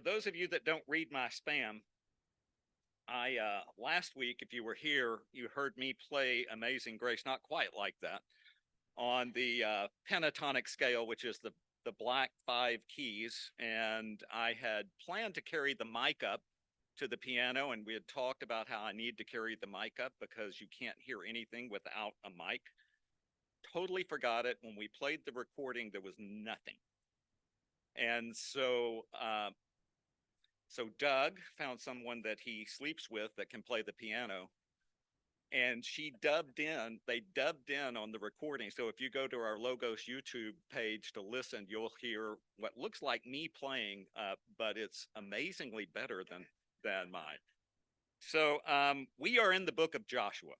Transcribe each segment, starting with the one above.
For those of you that don't read my spam, I last week, if you were here, you heard me play Amazing Grace, not quite like that, on the pentatonic scale, which is the black five keys. And I had planned to carry the mic up to the piano, and we had talked about how I need to carry the mic up because you can't hear anything without a mic. Totally forgot it. When we played the recording, there was nothing. And so Doug found someone that he sleeps with that can play the piano, and they dubbed in on the recording. So if you go to our Logos YouTube page to listen, you'll hear what looks like me playing, but it's amazingly better than mine. So we are in the book of Joshua.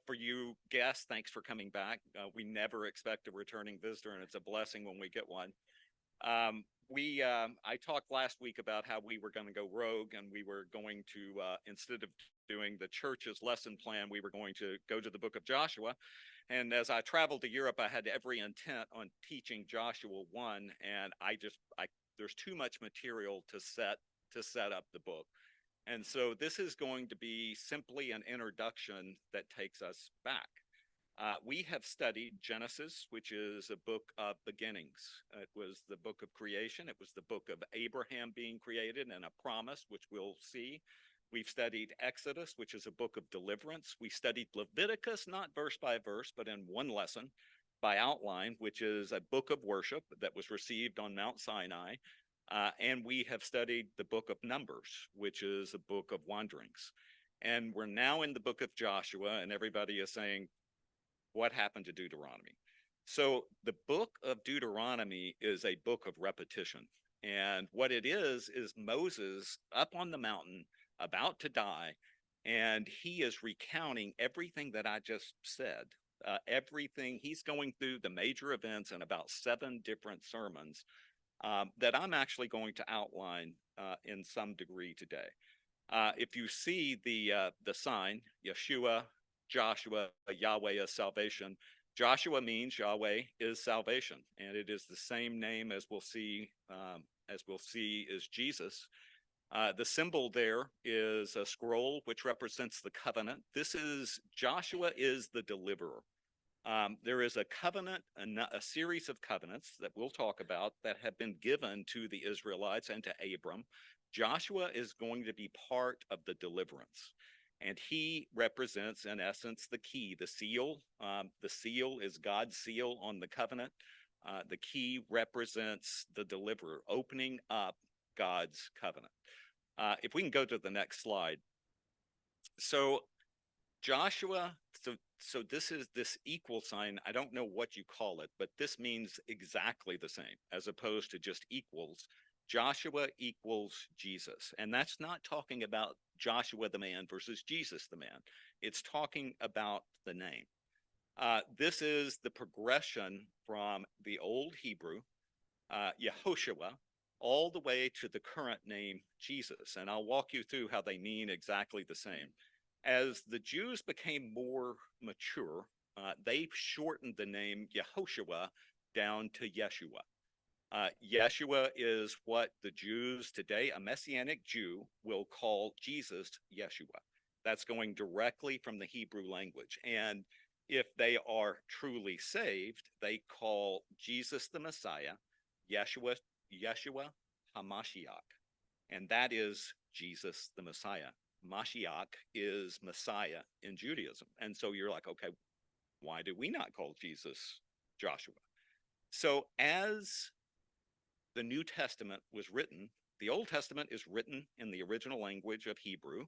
For you guests, thanks for coming back. We never expect a returning visitor, and it's a blessing when we get one. I talked last week about how we were going to go rogue, and we were going to, instead of doing the church's lesson plan, we were going to go to the book of Joshua. And as I traveled to Europe, I had every intent on teaching Joshua 1, and there's too much material to set up the book. And so this is going to be simply an introduction that takes us back. We have studied Genesis, which is a book of beginnings. It was the book of creation. It was the book of Abraham being created and a promise, which we'll see. We've studied Exodus, which is a book of deliverance. We studied Leviticus, not verse by verse, but in one lesson by outline, which is a book of worship that was received on Mount Sinai. And we have studied the book of Numbers, which is a book of wanderings. And we're now in the book of Joshua, and everybody is saying, what happened to Deuteronomy? So the book of Deuteronomy is a book of repetition. And what it is Moses up on the mountain about to die, and he is recounting everything that I just said. Everything, he's going through the major events in about 7 different sermons that I'm actually going to outline in some degree today. If you see the sign, Yeshua, Joshua, Yahweh is salvation. Joshua means Yahweh is salvation, and it is the same name as we'll see is Jesus. The symbol there is a scroll which represents the covenant. Joshua is the deliverer. There is a covenant, a series of covenants that we'll talk about that have been given to the Israelites and to Abram. Joshua is going to be part of the deliverance. And he represents, in essence, the key, the seal. The seal is God's seal on the covenant. The key represents the deliverer, opening up God's covenant. If we can go to the next slide. So Joshua, so this is this equal sign. I don't know what you call it, but this means exactly the same as opposed to just equals. Joshua equals Jesus. And that's not talking about Joshua the man versus Jesus the man. It's talking about the name. This is the progression from the old Hebrew, Yehoshua, all the way to the current name Jesus. And I'll walk you through how they mean exactly the same. As the Jews became more mature, they shortened the name Yehoshua down to Yeshua. Yeshua is what the Jews today, a Messianic Jew, will call Jesus Yeshua. That's going directly from the Hebrew language. And if they are truly saved, they call Jesus the Messiah, Yeshua HaMashiach. And that is Jesus the Messiah. Mashiach is Messiah in Judaism. And so you're like, okay, why do we not call Jesus Joshua? So as the New Testament was written, the Old Testament is written in the original language of Hebrew.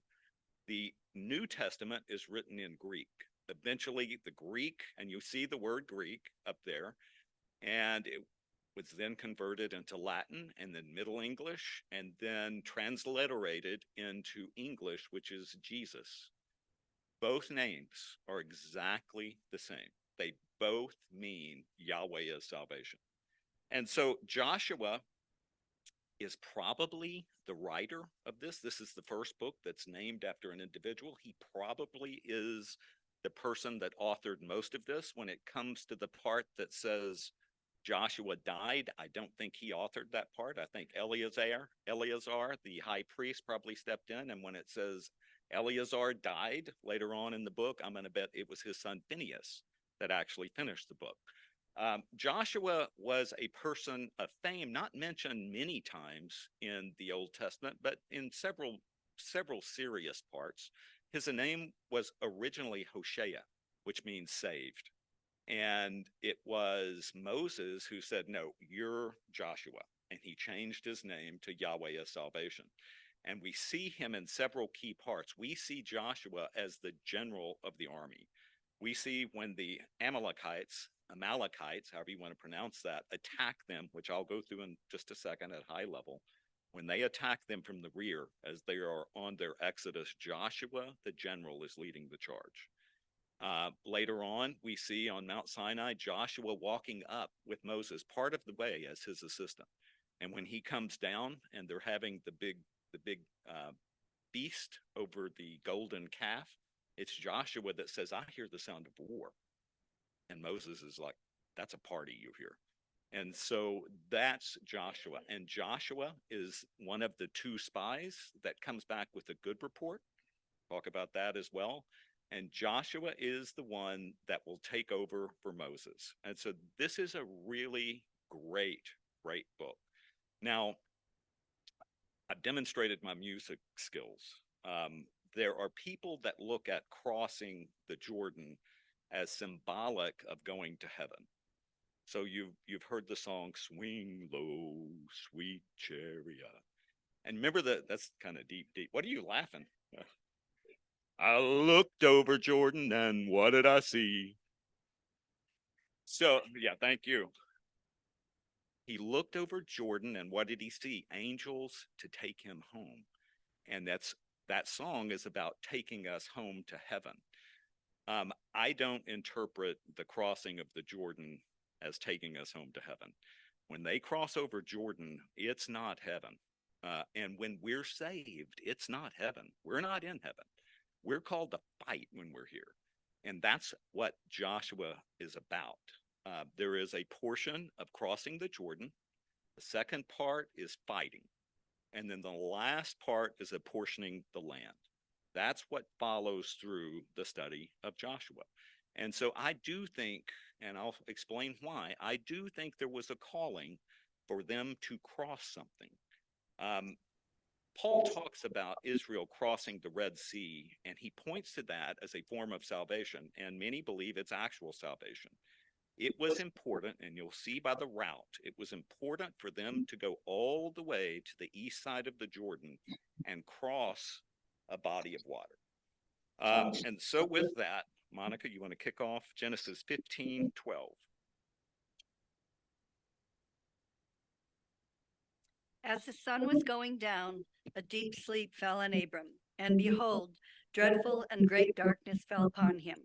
The New Testament is written in Greek. Eventually, the Greek, and you see the word Greek up there, and it was then converted into Latin and then Middle English and then transliterated into English, which is Jesus. Both names are exactly the same. They both mean Yahweh is salvation. And so Joshua is probably the writer of this. This is the first book that's named after an individual. He probably is the person that authored most of this when it comes to the part that says Joshua died. I don't think he authored that part. I think Eleazar, the high priest, probably stepped in. And when it says Eleazar died later on in the book, I'm going to bet it was his son Phineas that actually finished the book. Joshua was a person of fame, not mentioned many times in the Old Testament, but in several serious parts. His name was originally Hoshea, which means saved. And it was Moses who said, no, you're Joshua. And he changed his name to Yahweh of salvation. And we see him in several key parts. We see Joshua as the general of the army. We see when the Amalekites, however you want to pronounce that, attack them, which I'll go through in just a second at high level. When they attack them from the rear as they are on their exodus, Joshua, the general, is leading the charge. Later on, we see on Mount Sinai, Joshua walking up with Moses part of the way as his assistant. And when he comes down and they're having the big feast over the golden calf, it's Joshua that says, I hear the sound of war. And Moses is like, that's a party you hear. And so that's Joshua. And Joshua is one of the two spies that comes back with a good report. Talk about that as well. And Joshua is the one that will take over for Moses. And so this is a really great book. Now, I've demonstrated my music skills. There are people that look at crossing the Jordan as symbolic of going to heaven. So you've heard the song "Swing Low, Sweet Chariot," and remember that's kind of deep. What are you laughing? I looked over Jordan, and what did I see? So yeah, thank you. He looked over Jordan, and what did he see? Angels to take him home, and that song is about taking us home to heaven. I don't interpret the crossing of the Jordan as taking us home to heaven. When they cross over Jordan, it's not heaven. And when we're saved, it's not heaven. We're not in heaven. We're called to fight when we're here. And that's what Joshua is about. There is a portion of crossing the Jordan. The second part is fighting. And then the last part is apportioning the land. That's what follows through the study of Joshua. And so I do think, and I'll explain why, I do think there was a calling for them to cross something. Paul talks about Israel crossing the Red Sea, and he points to that as a form of salvation, and many believe it's actual salvation. It was important, and you'll see by the route, it was important for them to go all the way to the east side of the Jordan and cross a body of water. And so with that, Monica, you want to kick off Genesis 15:12. As the sun was going down, a deep sleep fell on Abram, and behold, dreadful and great darkness fell upon him.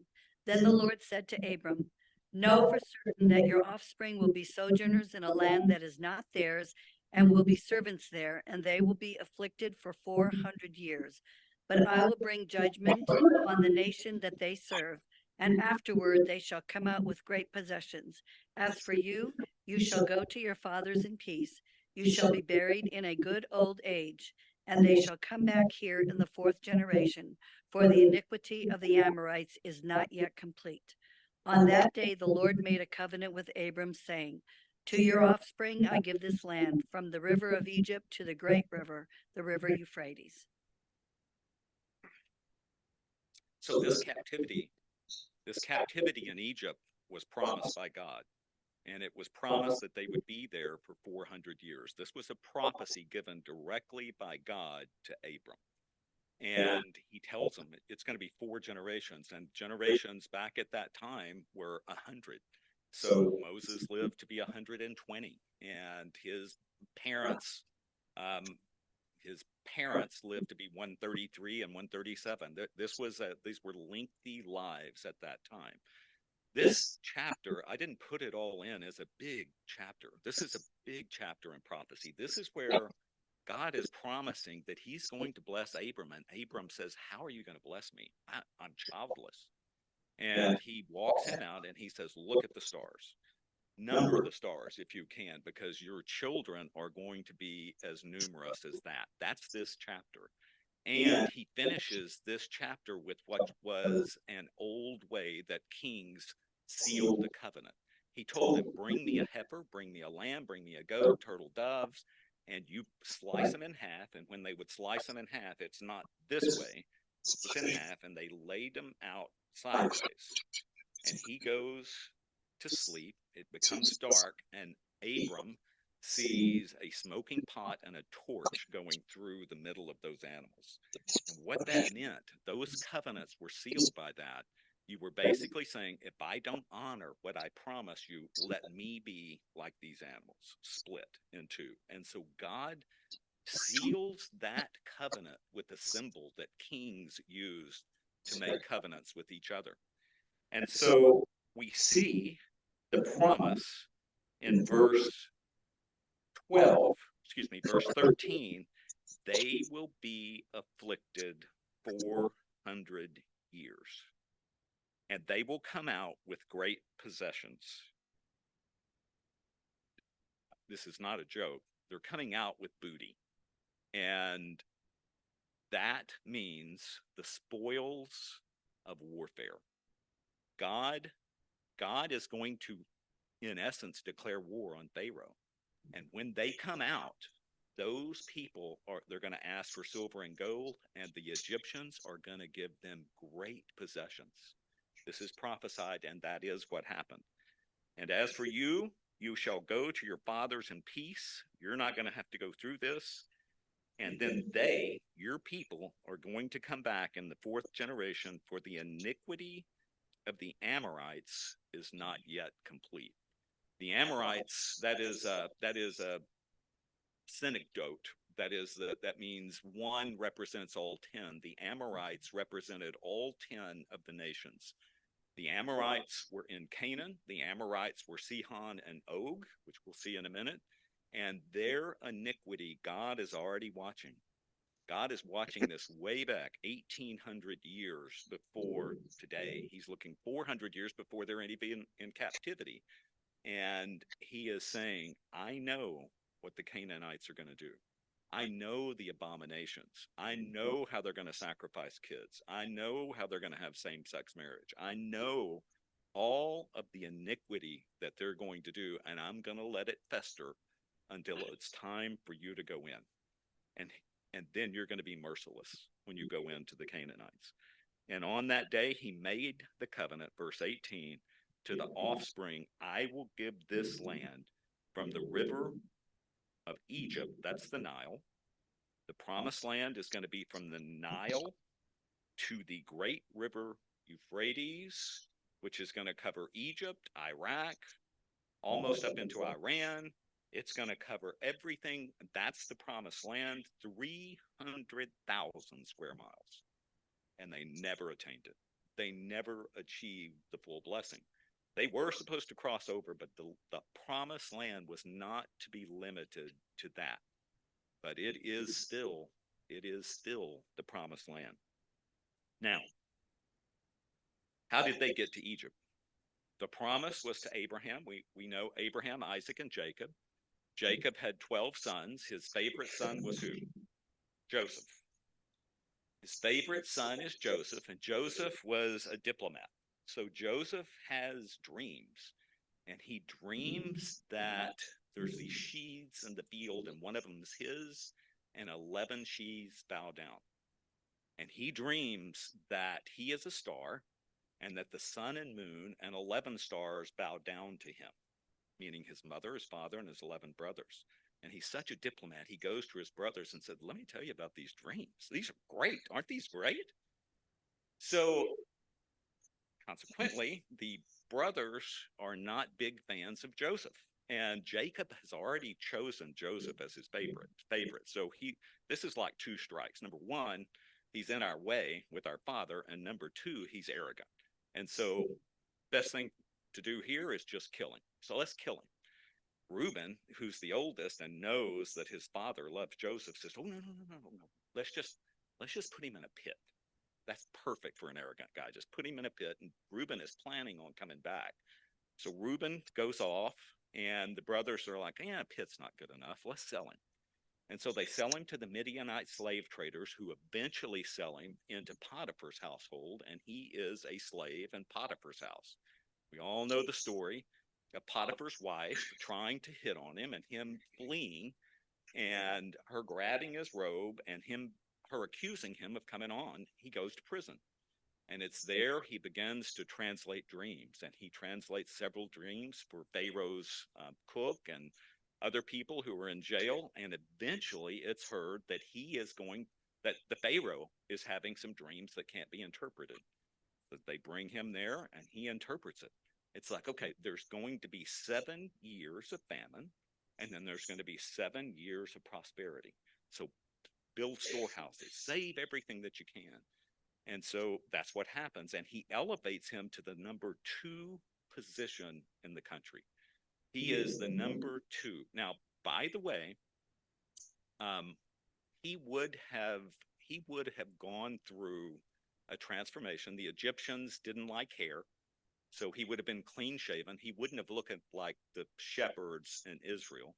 Then the Lord said to Abram, know for certain that your offspring will be sojourners in a land that is not theirs, and will be servants there, and they will be afflicted for 400 years. But I will bring judgment on the nation that they serve, and afterward they shall come out with great possessions. As for you, you shall go to your fathers in peace. You shall be buried in a good old age, and they shall come back here in the fourth generation, for the iniquity of the Amorites is not yet complete. On that day the Lord made a covenant with Abram, saying, to your offspring I give this land, from the river of Egypt to the great river, the river Euphrates. So this captivity in Egypt was promised by God. And it was promised that they would be there for 400 years. This was a prophecy given directly by God to Abram. And he tells them it's going to be 4 generations. And generations back at that time were 100. So Moses lived to be 120. And his parents lived to be 133 and 137. These were lengthy lives at that time. This chapter, I didn't put it all in as a big chapter. This is a big chapter in prophecy. This is where God is promising that he's going to bless Abram. And Abram says, how are you going to bless me? I'm childless. And he walks him out and he says, look at the stars. number the stars if you can, because your children are going to be as numerous as that. That's this chapter. And he finishes this chapter with what was an old way that kings sealed a covenant. He told them, bring me a heifer, bring me a lamb, bring me a goat, turtle doves, and you slice them in half. And when they would slice them in half, it's not this way, it was in half, and they laid them out sideways. And he goes to sleep. It becomes dark, and Abram sees a smoking pot and a torch going through the middle of those animals. And what that meant, those covenants were sealed by that. You were basically saying, if I don't honor what I promise you, let me be like these animals, split in two. And so God seals that covenant with a symbol that kings used to make covenants with each other. And so we see the promise in verse 13, they will be afflicted 400 years, and they will come out with great possessions. This is not a joke. They're coming out with booty. And that means the spoils of warfare. God is going to, in essence, declare war on Pharaoh. And when they come out, those people they're going to ask for silver and gold, and the Egyptians are going to give them great possessions. This is prophesied, and that is what happened. And as for you, you shall go to your fathers in peace. You're not going to have to go through this. And then your people, are going to come back in the fourth generation, for the iniquity of the Amorites is not yet complete. The Amorites, that is a synecdoche. That means one represents all 10. The Amorites represented all 10 of the nations. The Amorites were in Canaan. The Amorites were Sihon and Og, which we'll see in a minute. And their iniquity, God is already watching. God is watching this way back 1,800 years before today. He's looking 400 years before they're even in captivity. And he is saying, I know what the Canaanites are going to do. I know the abominations. I know how they're going to sacrifice kids. I know how they're going to have same-sex marriage. I know all of the iniquity that they're going to do, and I'm going to let it fester until it's time for you to go in. And then you're going to be merciless when you go into the Canaanites. And on that day, he made the covenant, verse 18, to the offspring, I will give this land from the river of Egypt, that's the Nile. The promised land is going to be from the Nile to the great river Euphrates, which is going to cover Egypt, Iraq, almost up into Iran. It's going to cover everything. That's the promised land, 300,000 square miles. And they never attained it. They never achieved the full blessing. They were supposed to cross over, but the promised land was not to be limited to that. But it is still the promised land. Now, how did they get to Egypt? The promise was to Abraham. We know Abraham, Isaac, and Jacob. Jacob had 12 sons. His favorite son was who? Joseph. His favorite son is Joseph, and Joseph was a diplomat. So Joseph has dreams, and he dreams that there's these sheaves in the field, and one of them is his, and 11 sheaves bow down. And he dreams that he is a star, and that the sun and moon and 11 stars bow down to him, meaning his mother, his father, and his 11 brothers. And he's such a diplomat. He goes to his brothers and said, let me tell you about these dreams. These are great. Aren't these great? So consequently, the brothers are not big fans of Joseph. And Jacob has already chosen Joseph as his favorite. So this is like two strikes. Number one, he's in our way with our father. And number two, he's arrogant. And so best thing to do here is just kill him. So let's kill him. Reuben, who's the oldest and knows that his father loves Joseph, says, oh, no. Let's just put him in a pit. That's perfect for an arrogant guy. Just put him in a pit. And Reuben is planning on coming back. So Reuben goes off, and the brothers are like, yeah, Pitt's not good enough. Let's sell him. And so they sell him to the Midianite slave traders, who eventually sell him into Potiphar's household, and he is a slave in Potiphar's house. We all know the story of Potiphar's wife trying to hit on him and him fleeing, and her grabbing his robe and her accusing him of coming on. He goes to prison. And it's there he begins to translate dreams. And he translates several dreams for Pharaoh's cook and other people who are in jail. And eventually it's heard that that the Pharaoh is having some dreams that can't be interpreted. That they bring him there and he interprets it. It's like, okay, there's going to be 7 years of famine, and then there's going to be 7 years of prosperity. So build storehouses, save everything that you can. And so that's what happens. And he elevates him to the number 2 position in the country. He is the number 2. Now, by the way, um, he would have he would have gone through a transformation. The Egyptians didn't like hair, so he would have been clean shaven. He wouldn't have looked like the shepherds in Israel.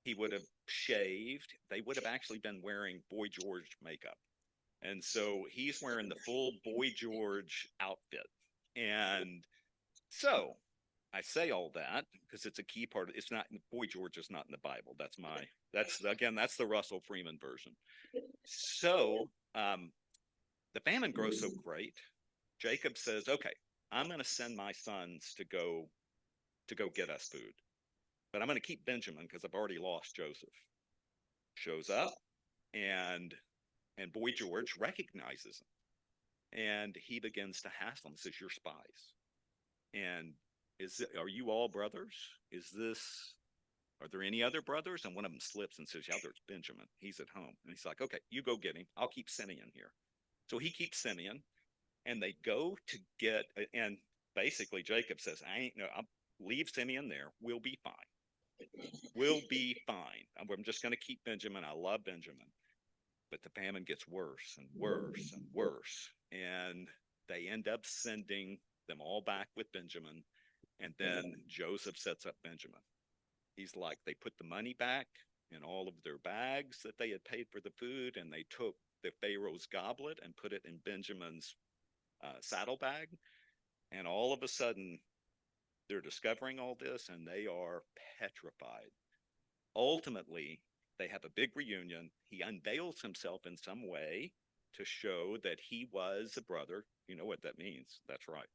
He would have shaved. They would have actually been wearing Boy George makeup. And so he's wearing the full Boy George outfit. And so I say all that because it's a key part. It's not, Boy George is not in the Bible. That's the Russell Freeman version. So the famine grows so great. Jacob says, okay, I'm going to send my sons to go get us food, but I'm going to keep Benjamin because I've already lost Joseph. Shows up, and Boy George recognizes him, and he begins to hassle him. Says, "You're spies, and are you all brothers? Are there any other brothers?" And one of them slips and says, "Yeah, there's Benjamin. He's at home." And he's like, "Okay, you go get him. I'll keep Simeon here." So he keeps Simeon, and they go to get. And basically, Jacob says, "I ain't no. I'll leave Simeon there. We'll be fine. We'll be fine. I'm just going to keep Benjamin. I love Benjamin." But the famine gets worse and worse and worse. And they end up sending them all back with Benjamin. And then Joseph sets up Benjamin. He's like, they put the money back in all of their bags that they had paid for the food, and they took the Pharaoh's goblet and put it in Benjamin's saddlebag. And all of a sudden, they're discovering all this, and they are petrified. Ultimately, they have a big reunion. He unveils himself in some way to show that he was a brother. You know what that means. That's right.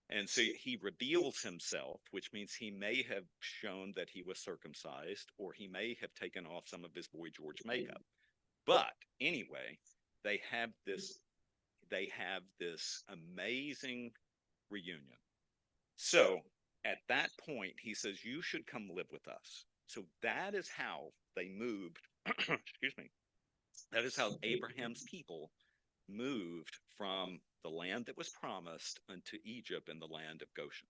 And so he reveals himself, which means he may have shown that he was circumcised, or he may have taken off some of his Boy George makeup. But anyway, they have this amazing reunion. So at that point, he says, "You should come live with us." So that is how they moved. Excuse me. That is how Abraham's people moved from the land that was promised unto Egypt in the land of Goshen.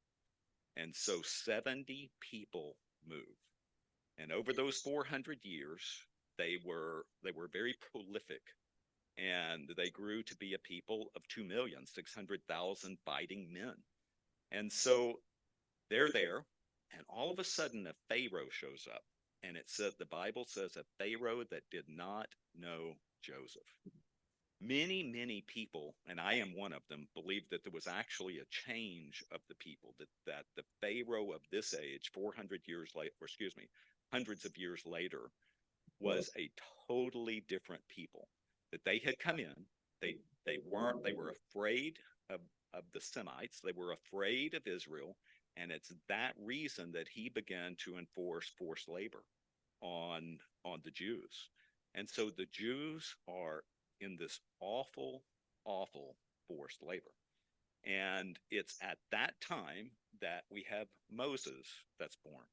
And so 70 people moved. And over those 400 years, they were very prolific, and they grew to be a people of 2,600,000 fighting men. And so they're there, and all of a sudden a Pharaoh shows up. And it said, the Bible says, a Pharaoh that did not know Joseph. Many, many people, and I am one of them, believe that there was actually a change of the people, that the Pharaoh of this age, 400 years later, or excuse me, hundreds of years later, was a totally different people. That they had come in, they were afraid of the Semites, they were afraid of Israel, and it's that reason that he began to enforce forced labor on the Jews. And so the Jews are in this awful, awful forced labor. And it's at that time that we have Moses that's born.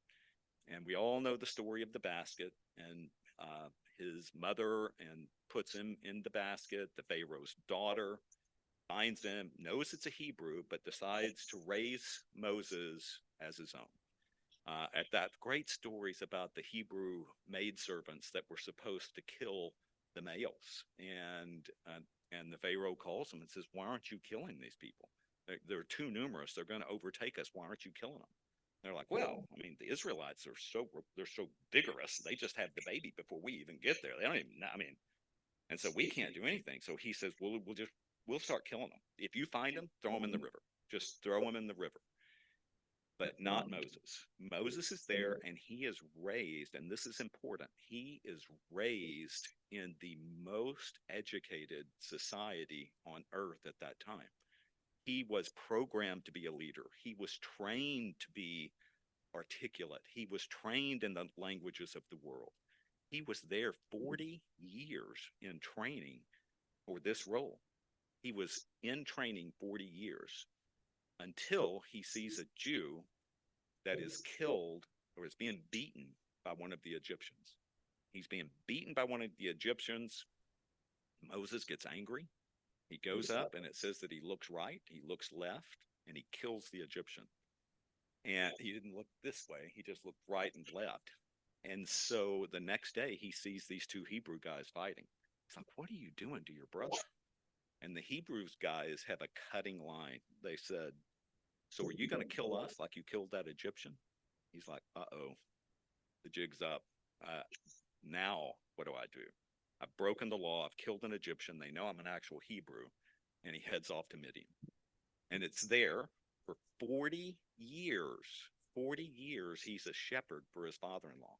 And we all know the story of the basket, and his mother and puts him in the basket. The Pharaoh's daughter finds him, knows it's a Hebrew, but decides to raise Moses as his own. At that, great stories about the Hebrew maidservants that were supposed to kill the males, and the Pharaoh calls them and says, "Why aren't you killing these people?" They're too numerous. They're going to overtake us. Why aren't you killing them? They're like, well, I mean, the Israelites are they're so vigorous. They just have the baby before we even get there. They don't even, I mean, and so we can't do anything. So he says, we'll start killing them. If you find them, throw them in the river. Just throw them in the river. But not Moses. Moses is there and he is raised, and this is important. He is raised in the most educated society on earth at that time. He was programmed to be a leader. He was trained to be articulate. He was trained in the languages of the world. He was there 40 years in training for this role. He was in training 40 years until he sees a Jew that is killed or is being beaten by one of the Egyptians. He's being beaten by one of the Egyptians. Moses gets angry. He goes up, and it says that he looks right, he looks left, and he kills the Egyptian. And he didn't look this way. He just looked right and left. And so the next day, he sees these two Hebrew guys fighting. He's like, what are you doing to your brother? And the Hebrews guys have a cutting line. They said, so are you going to kill us like you killed that Egyptian? He's like, uh-oh, the jig's up. Now what do I do? I've broken the law. I've killed an Egyptian. They know I'm an actual Hebrew. And he heads off to Midian. And it's there for 40 years. 40 years he's a shepherd for his father-in-law.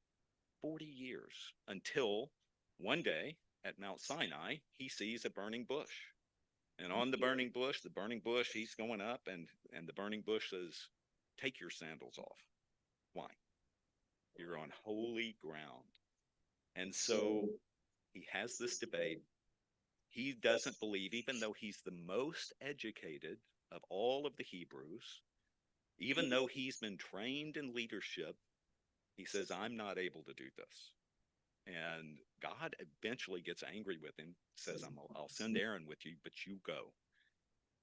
40 years until one day at Mount Sinai, he sees a burning bush. And on the burning bush, he's going up, and the burning bush says, take your sandals off. Why? You're on holy ground. And so he has this debate. He doesn't believe, even though he's the most educated of all of the Hebrews, even though he's been trained in leadership, he says, I'm not able to do this. And God eventually gets angry with him, says, I'll send Aaron with you, but you go.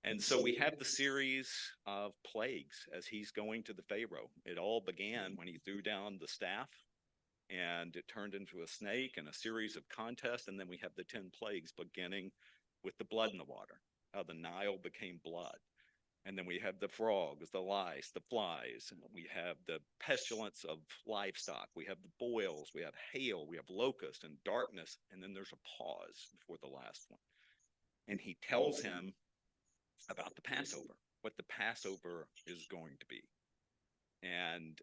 And so we have the series of plagues as he's going to the Pharaoh. It all began when he threw down the staff, and it turned into a snake and a series of contests. And then we have the 10 plagues beginning with the blood in the water, how the Nile became blood. And then we have the frogs, the lice, the flies. And we have the pestilence of livestock. We have the boils. We have hail. We have locust and darkness. And then there's a pause before the last one. And he tells him about the Passover, what the Passover is going to be. And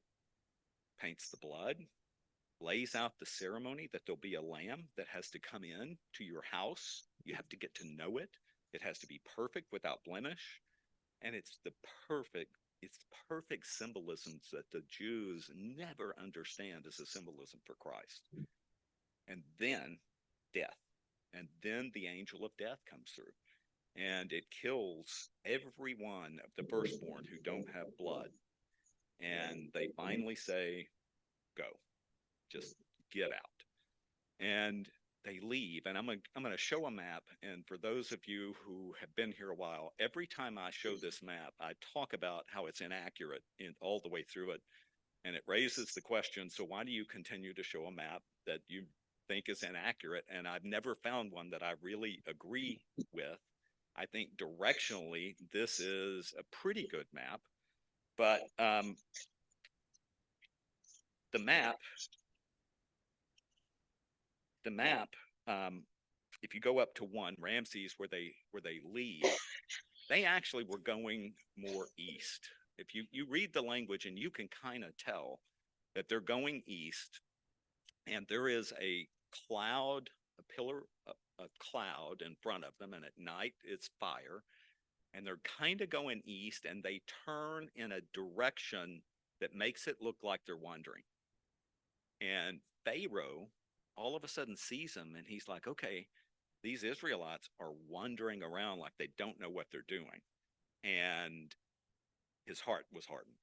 paints the blood, lays out the ceremony that there'll be a lamb that has to come in to your house. You have to get to know it. It has to be perfect without blemish. And it's perfect symbolisms that the Jews never understand as a symbolism for Christ. And then death. And then the angel of death comes through. And it kills every one of the firstborn who don't have blood. And they finally say, go. Just get out. And they leave. And I'm going to show a map. And for those of you who have been here a while, every time I show this map, I talk about how it's inaccurate all the way through it. And it raises the question, so why do you continue to show a map that you think is inaccurate? And I've never found one that I really agree with. I think directionally, this is a pretty good map. But the map, if you go up to 1, Ramses, where they leave, they actually were going more east. If you read the language, and you can kind of tell that they're going east, and there is a cloud, a pillar, a cloud in front of them, and at night it's fire, and they're kind of going east, and they turn in a direction that makes it look like they're wandering. And Pharaoh all of a sudden sees them, and he's like, okay, these Israelites are wandering around like they don't know what they're doing. And his heart was hardened.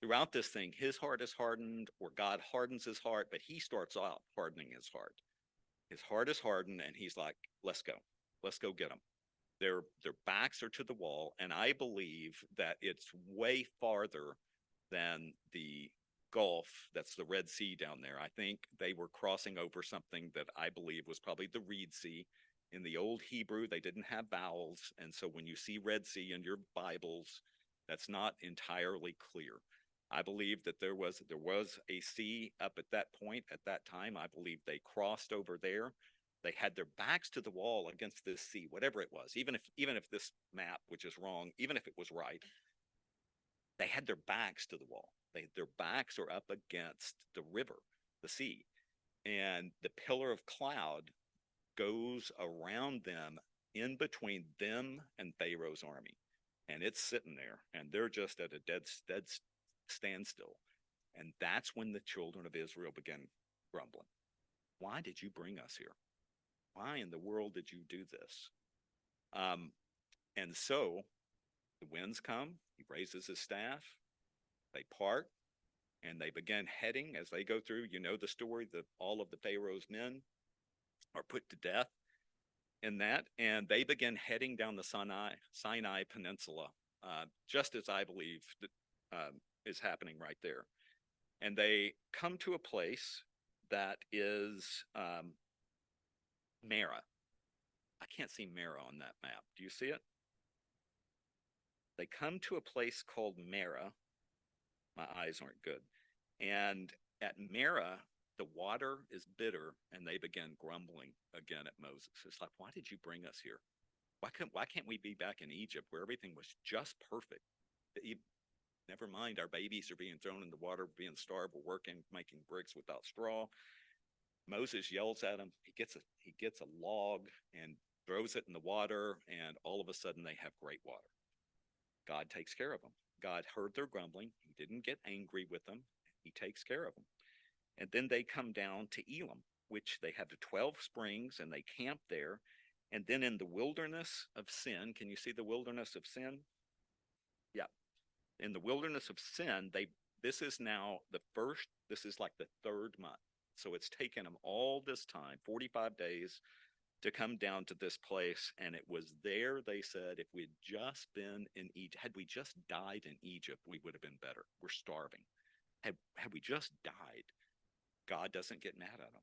Throughout this thing, his heart is hardened, or God hardens his heart, but he starts out hardening his heart. His heart is hardened, and he's like, let's go. Let's go get them. Their backs are to the wall, and I believe that it's way farther than the Gulf, that's the Red Sea down there. I think they were crossing over something that I believe was probably the Reed Sea, In the old Hebrew, they didn't have vowels. And so when you see Red Sea in your Bibles, that's not entirely clear. I believe that there was a sea up at that point at that time. I believe they crossed over there. They had their backs to the wall against this sea, whatever it was. Even if this map, which is wrong, even if it was right, they had their backs to the wall. Their backs are up against the river, the sea, and the pillar of cloud goes around them, in between them and Pharaoh's army. And it's sitting there, and they're just at a dead standstill. And that's when the children of Israel begin grumbling. Why did you bring us here? Why in the world did you do this? And so the winds come, he raises his staff, they part, and they begin heading as they go through. You know the story that all of the Pharaoh's men are put to death in that, and they begin heading down the Sinai Peninsula, just as I believe that is happening right there. And they come to a place that is Mara. I can't see Mara on that map. Do you see it? They come to a place called Mara. My eyes aren't good. And at Mara, the water is bitter, and they begin grumbling again at Moses. It's like, why did you bring us here? Why can't we be back in Egypt where everything was just perfect? Never mind, our babies are being thrown in the water, being starved, we're working, making bricks without straw. Moses yells at him. He gets a log and throws it in the water, and all of a sudden they have great water. God takes care of them. God heard their grumbling. He didn't get angry with them. He takes care of them. And then they come down to Elim, which they have the 12 springs, and they camp there. And then in the wilderness of sin, can you see the wilderness of sin? Yeah. In the wilderness of sin, this is like the third month. So it's taken them all this time, 45 days, to come down to this place. And it was there, they said, if we'd just been in Egypt, had we just died in Egypt, we would have been better. We're starving. Had we just died, God doesn't get mad at them.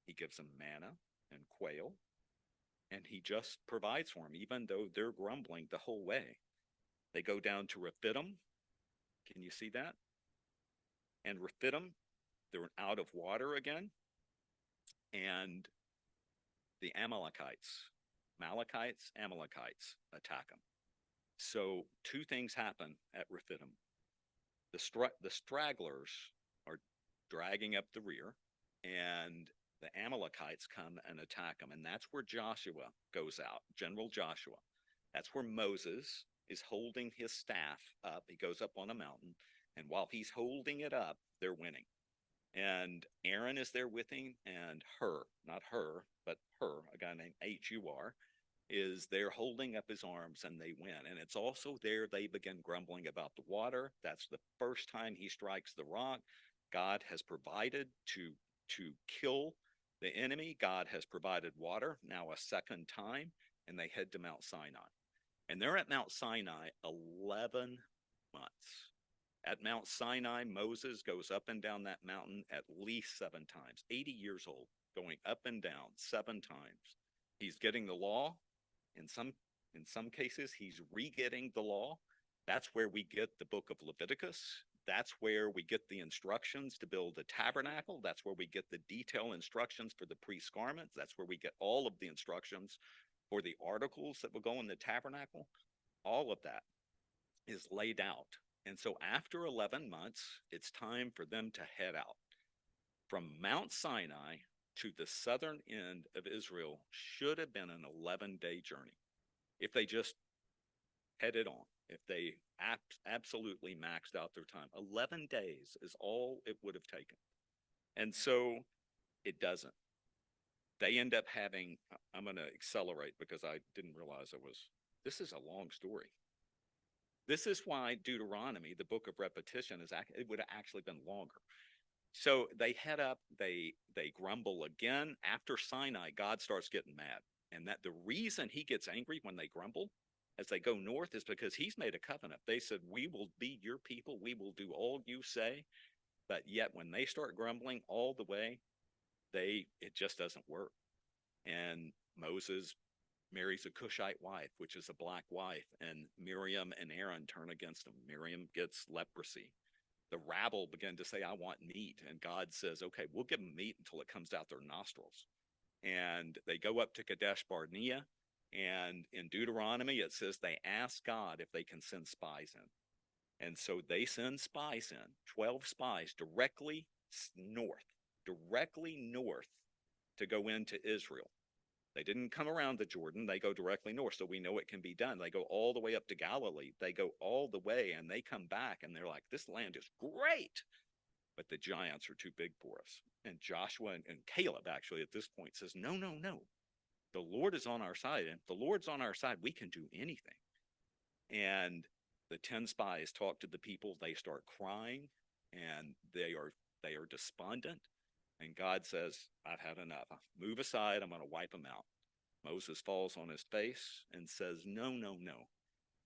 He gives them manna and quail, and he just provides for them, even though they're grumbling the whole way. They go down to Rephidim. Can you see that? And Rephidim, they're out of water again. And the Amalekites attack them. So two things happen at Rephidim. The stragglers are dragging up the rear, and the Amalekites come and attack them. And that's where Joshua goes out, General Joshua. That's where Moses is holding his staff up. He goes up on a mountain, and while he's holding it up, they're winning. And Aaron is there with him, and not her, but her, a guy named H-U-R, is there holding up his arms, and they win. And it's also there they begin grumbling about the water. That's the first time he strikes the rock. God has provided to kill the enemy. God has provided water now a second time, and they head to Mount Sinai. And they're at Mount Sinai 11 months. At Mount Sinai, Moses goes up and down that mountain at least 7 times, 80 years old, going up and down 7 times. He's getting the law. In some cases, he's re-getting the law. That's where we get the book of Leviticus. That's where we get the instructions to build a tabernacle. That's where we get the detailed instructions for the priest's garments. That's where we get all of the instructions for the articles that will go in the tabernacle. All of that is laid out. And so after 11 months, it's time for them to head out. From Mount Sinai to the southern end of Israel should have been an 11-day journey if they just headed on, if they absolutely maxed out their time. 11 days is all it would have taken. And so it doesn't. They end up having, I'm going to accelerate because I didn't realize this is a long story. This is why Deuteronomy, the book of repetition, it would have actually been longer. So they head up, they grumble again. After Sinai, God starts getting mad. And that the reason he gets angry when they grumble as they go north is because he's made a covenant. They said, we will be your people. We will do all you say. But yet when they start grumbling all the way, it just doesn't work. And Moses marries a Cushite wife, which is a black wife, and Miriam and Aaron turn against him. Miriam gets leprosy. The rabble begin to say, I want meat. And God says, okay, we'll give them meat until it comes out their nostrils. And they go up to Kadesh Barnea. And in Deuteronomy, it says they ask God if they can send spies in. And so they send spies in, 12 spies directly north to go into Israel. They didn't come around the Jordan. They go directly north. So we know it can be done. They go all the way up to Galilee. They go all the way and they come back and they're like, this land is great, but the giants are too big for us. And Joshua and Caleb actually at this point says, no, no, no. The Lord is on our side. And if the Lord's on our side, we can do anything. And the 10 spies talk to the people. They start crying and they are despondent. And God says, I've had enough. Move aside. I'm going to wipe them out. Moses falls on his face and says, no, no, no.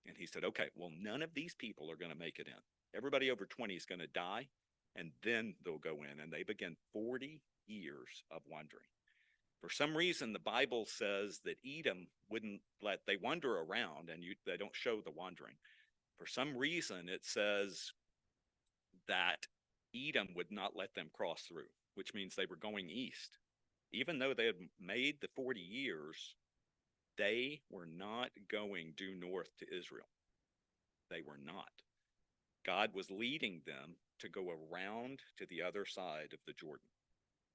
And he said, okay, well, none of these people are going to make it in. Everybody over 20 is going to die, and then they'll go in. And they begin 40 years of wandering. For some reason, the Bible says that Edom wouldn't let, they wander around, and they don't show the wandering. For some reason, it says that Edom would not let them cross through, which means they were going east. Even though they had made the 40 years, they were not going due north to Israel. They were not. God was leading them to go around to the other side of the Jordan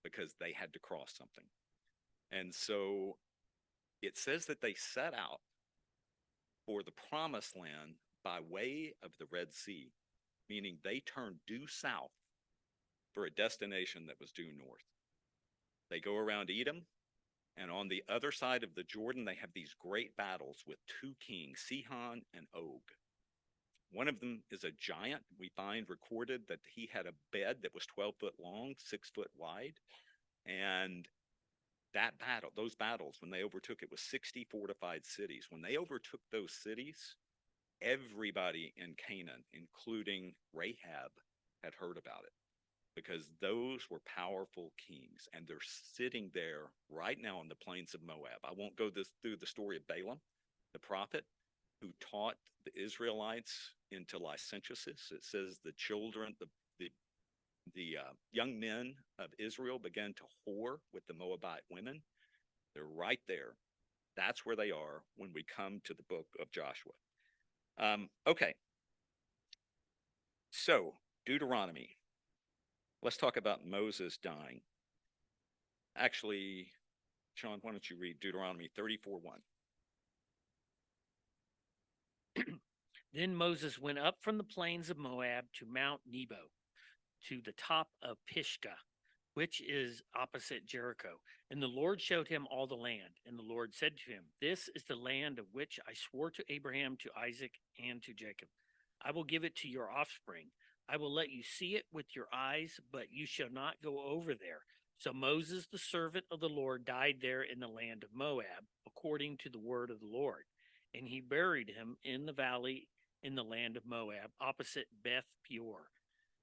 because they had to cross something. And so it says that they set out for the promised land by way of the Red Sea, meaning they turned due south for a destination that was due north. They go around Edom, and on the other side of the Jordan, they have these great battles with two kings, Sihon and Og. One of them is a giant. We find recorded that he had a bed that was 12 foot long, 6 foot wide. And that battle, those battles, when they overtook, it was 60 fortified cities. When they overtook those cities, everybody in Canaan, including Rahab, had heard about it because those were powerful kings. And they're sitting there right now on the plains of Moab. I won't go through the story of Balaam, the prophet, who taught the Israelites into licentiousness. It says the children, the young men of Israel began to whore with the Moabite women. They're right there. That's where they are when we come to the book of Joshua. Okay. So, Deuteronomy. Let's talk about Moses dying. Actually, Sean, why don't you read Deuteronomy 34:1? Then Moses went up from the plains of Moab to Mount Nebo, to the top of Pisgah, which is opposite Jericho. And the Lord showed him all the land. And the Lord said to him, this is the land of which I swore to Abraham, to Isaac, and to Jacob. I will give it to your offspring. I will let you see it with your eyes, but you shall not go over there. So Moses, the servant of the Lord, died there in the land of Moab, according to the word of the Lord. And he buried him in the valley in the land of Moab, opposite Beth Peor.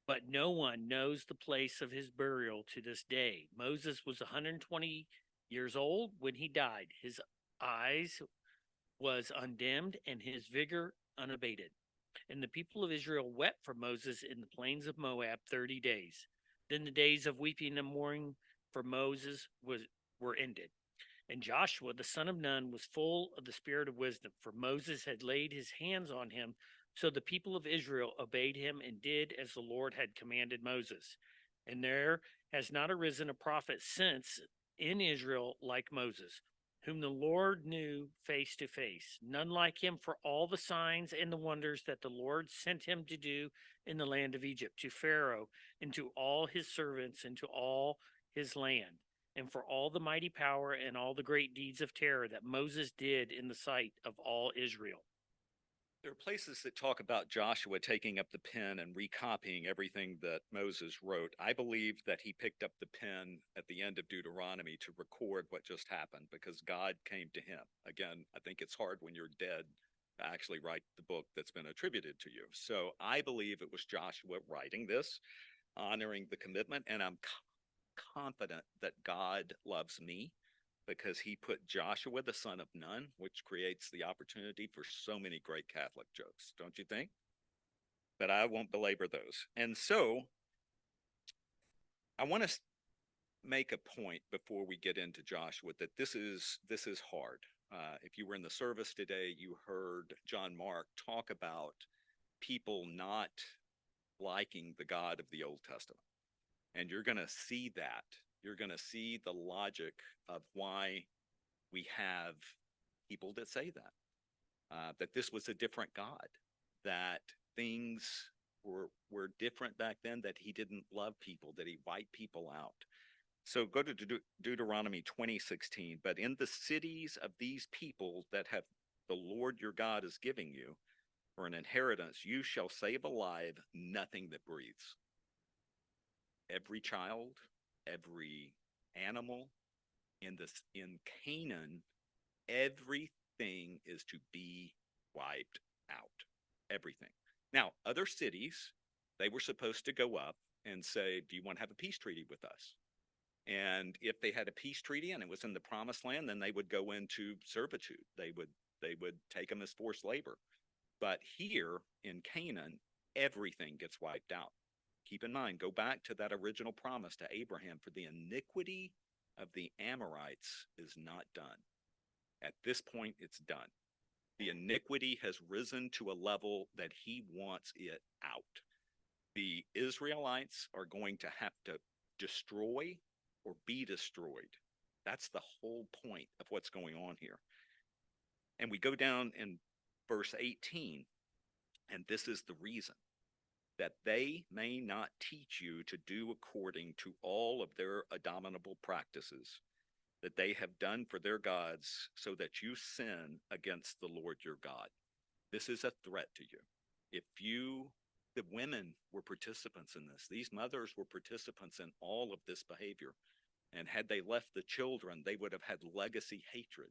But no one knows the place of his burial to this day. Moses was 120 years old when he died. His eyes was undimmed and his vigor unabated. And the people of Israel wept for Moses in the plains of Moab 30 days. Then the days of weeping and mourning for Moses were ended. And Joshua, the son of Nun, was full of the spirit of wisdom, for Moses had laid his hands on him. So the people of Israel obeyed him and did as the Lord had commanded Moses. And there has not arisen a prophet since in Israel like Moses, whom the Lord knew face to face. None like him for all the signs and the wonders that the Lord sent him to do in the land of Egypt, to Pharaoh and to all his servants and to all his land, and for all the mighty power and all the great deeds of terror that Moses did in the sight of all Israel. There are places that talk about Joshua taking up the pen and recopying everything that Moses wrote. I believe that he picked up the pen at the end of Deuteronomy to record what just happened because God came to him. Again, I think it's hard when you're dead to actually write the book that's been attributed to you. So I believe it was Joshua writing this, honoring the commitment, and I'm confident that God loves me because he put Joshua, the son of Nun, which creates the opportunity for so many great Catholic jokes, don't you think? But I won't belabor those. And so I want to make a point before we get into Joshua that this is hard. If you were in the service today, you heard John Mark talk about people not liking the God of the Old Testament. And you're going to see that. You're going to see the logic of why we have people that say that this was a different God, that things were different back then, that he didn't love people, that he wiped people out. So go to Deuteronomy 20:16. But in the cities of these people that have the Lord your God is giving you for an inheritance, you shall save alive nothing that breathes. Every child, every animal in Canaan, everything is to be wiped out. Everything. Now, other cities, they were supposed to go up and say, do you want to have a peace treaty with us? And if they had a peace treaty and it was in the promised land, then they would go into servitude. They would take them as forced labor. But here in Canaan, everything gets wiped out. Keep in mind, go back to that original promise to Abraham, for the iniquity of the Amorites is not done. At this point, it's done. The iniquity has risen to a level that he wants it out. The Israelites are going to have to destroy or be destroyed. That's the whole point of what's going on here. And we go down in verse 18, and this is the reason: that they may not teach you to do according to all of their abominable practices that they have done for their gods, so that you sin against the Lord your God. This is a threat to you. The women were participants in this. These mothers were participants in all of this behavior. And had they left the children, they would have had legacy hatred.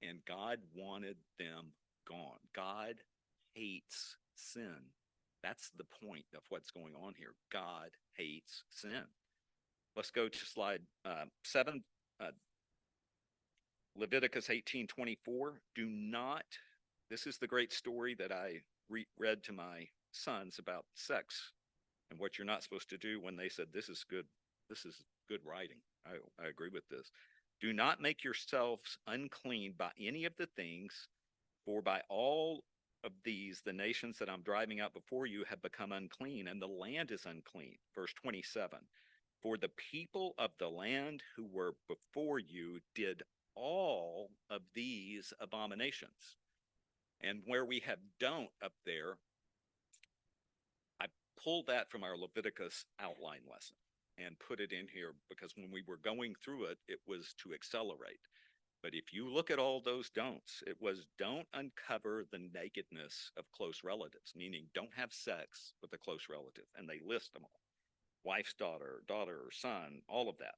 And God wanted them gone. God hates sin. That's the point of what's going on here. God hates sin. Let's go to slide 7. Leviticus 18:24. Do not, this is the great story that I read to my sons about sex and what you're not supposed to do when they said, this is good writing. I agree with this. Do not make yourselves unclean by any of the things, for by all of these, the nations that I'm driving out before you have become unclean, and the land is unclean. Verse 27. For the people of the land who were before you did all of these abominations. And where we have don't up there, I pulled that from our Leviticus outline lesson and put it in here because when we were going through it, it was to accelerate. But if you look at all those don'ts, it was don't uncover the nakedness of close relatives, meaning don't have sex with a close relative. And they list them all: wife's daughter, son, all of that.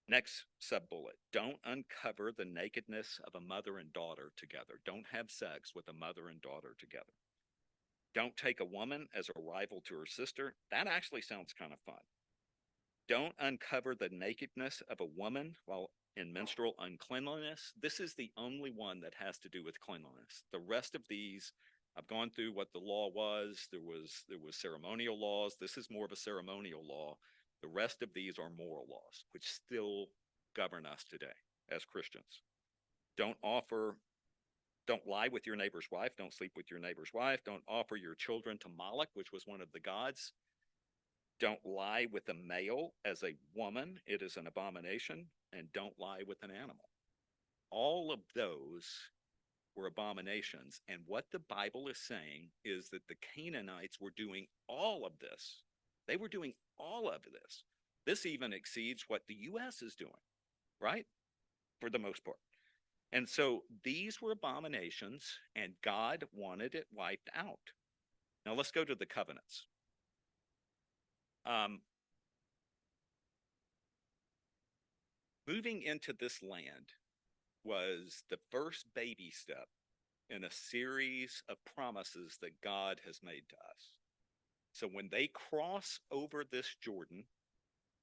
Next sub-bullet: don't uncover the nakedness of a mother and daughter together. Don't have sex with a mother and daughter together. Don't take a woman as a rival to her sister. That actually sounds kind of fun. Don't uncover the nakedness of a woman while in menstrual uncleanliness. This is the only one that has to do with cleanliness. The rest of these, I've gone through what the law was. There was ceremonial laws. This is more of a ceremonial law. The rest of these are moral laws, which still govern us today as Christians. Don't lie with your neighbor's wife. Don't sleep with your neighbor's wife. Don't offer your children to Moloch, which was one of the gods. Don't lie with a male as a woman. It is an abomination. And don't lie with an animal. All of those were abominations. And what the Bible is saying is that the Canaanites were doing all of this. They were doing all of this. This even exceeds what the U.S. is doing, right? For the most part. And so these were abominations, and God wanted it wiped out. Now let's go to the covenants. Moving into this land was the first baby step in a series of promises that God has made to us. So when they cross over this Jordan,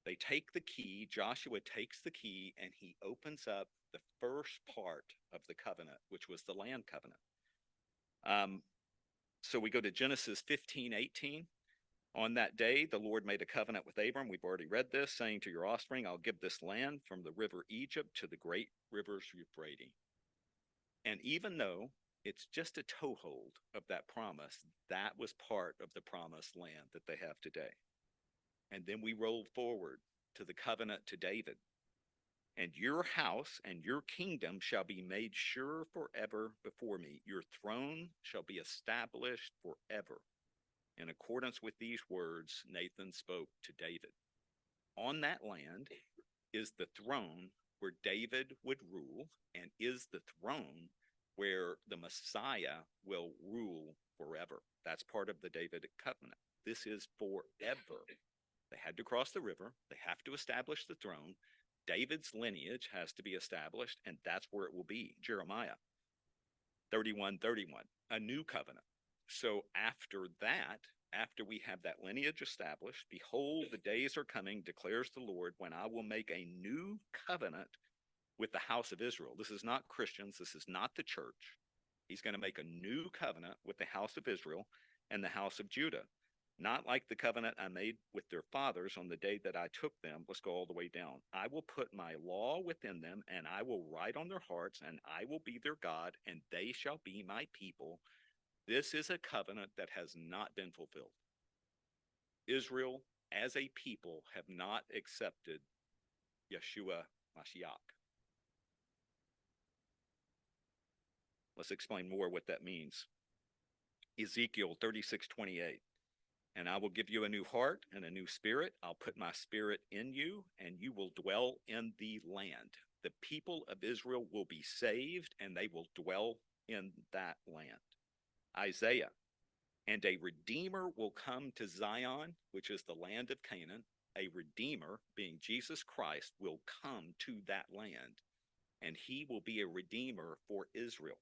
They take the key, Joshua takes the key, and he opens up the first part of the covenant, which was the land covenant. So we go to Genesis 15:18. On that day, the Lord made a covenant with Abram. We've already read this, saying to your offspring, I'll give this land from the river Egypt to the great rivers Euphrates. And even though it's just a toehold of that promise, that was part of the promised land that they have today. And then we roll forward to the covenant to David. And your house and your kingdom shall be made sure forever before me. Your throne shall be established forever. In accordance with these words, Nathan spoke to David. On that land is the throne where David would rule, and is the throne where the Messiah will rule forever. That's part of the Davidic covenant. This is forever. They had to cross the river. They have to establish the throne. David's lineage has to be established, and that's where it will be. Jeremiah 31:31, a new covenant. So after that, after we have that lineage established, behold, the days are coming, declares the Lord, when I will make a new covenant with the house of Israel. This is not Christians. This is not the church. He's going to make a new covenant with the house of Israel and the house of Judah. Not like the covenant I made with their fathers on the day that I took them. Let's go all the way down. I will put my law within them, and I will write on their hearts, and I will be their God, and they shall be my people. This is a covenant that has not been fulfilled. Israel, as a people, have not accepted Yeshua Mashiach. Let's explain more what that means. Ezekiel 36:28. And I will give you a new heart and a new spirit. I'll put my spirit in you, and you will dwell in the land. The people of Israel will be saved, and they will dwell in that land. Isaiah, and a redeemer will come to Zion, which is the land of Canaan. A redeemer, being Jesus Christ, will come to that land, and he will be a redeemer for Israel.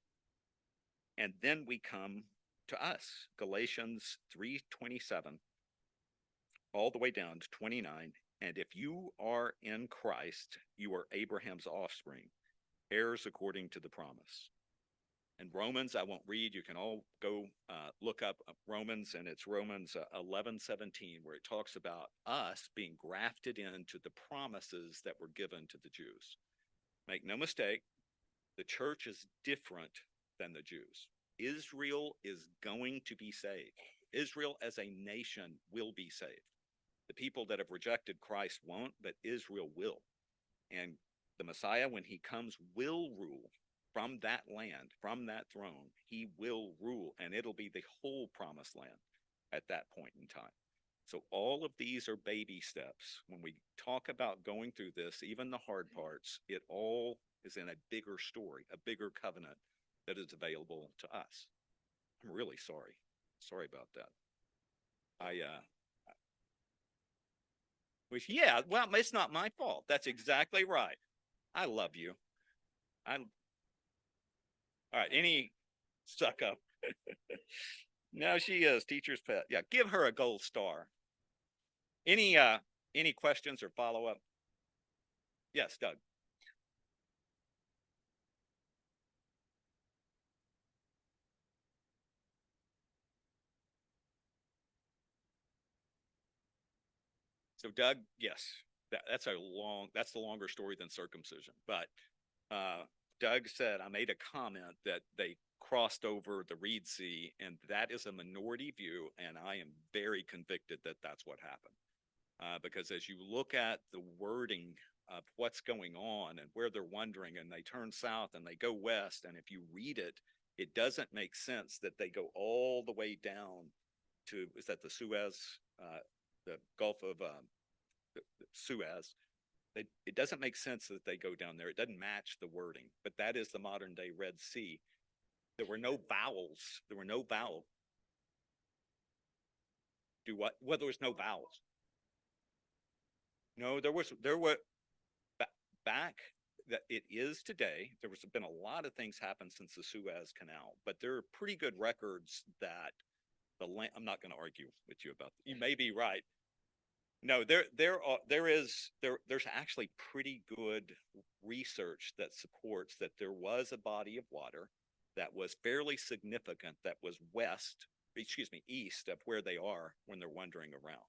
And then we come to us, Galatians 3:27, all the way down to 29. And if you are in Christ, you are Abraham's offspring, heirs according to the promise. And Romans, I won't read. You can all go look up Romans, and it's Romans 11:17, where it talks about us being grafted into the promises that were given to the Jews. Make no mistake, the church is different than the Jews. Israel is going to be saved. Israel as a nation will be saved. The people that have rejected Christ won't, but Israel will. And the Messiah, when he comes, will rule from that land, from that throne. He will rule, and it'll be the whole promised land at that point in time. So all of these are baby steps. When we talk about going through this, even the hard parts, it all is in a bigger story, a bigger covenant that is available to us. I'm really sorry. Sorry about that. Yeah, well, it's not my fault. That's exactly right. I love you. All right, any suck up. No, she is teacher's pet. Yeah, give her a gold star. Any questions or follow up? Yes, Doug. So Doug, yes, that's the longer story than circumcision. But Doug said, I made a comment that they crossed over the Reed Sea, and that is a minority view, and I am very convicted that that's what happened. Because as you look at the wording of what's going on and where they're wandering, and they turn south and they go west, and if you read it, it doesn't make sense that they go all the way down to, is that the Suez, the Gulf of Suez. It doesn't make sense that they go down there. It doesn't match the wording, but that is the modern day Red Sea. There were no vowels. There were no vowels. Do what? Well, there was no vowels. No, there were back that it is today. There was been a lot of things happen since the Suez Canal, but there are pretty good records that the land. I'm not going to argue with you about that. You may be right. No, there's actually pretty good research that supports that there was a body of water that was fairly significant that was east of where they are when they're wandering around.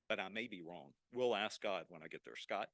But I may be wrong. We'll ask God when I get there. Scott?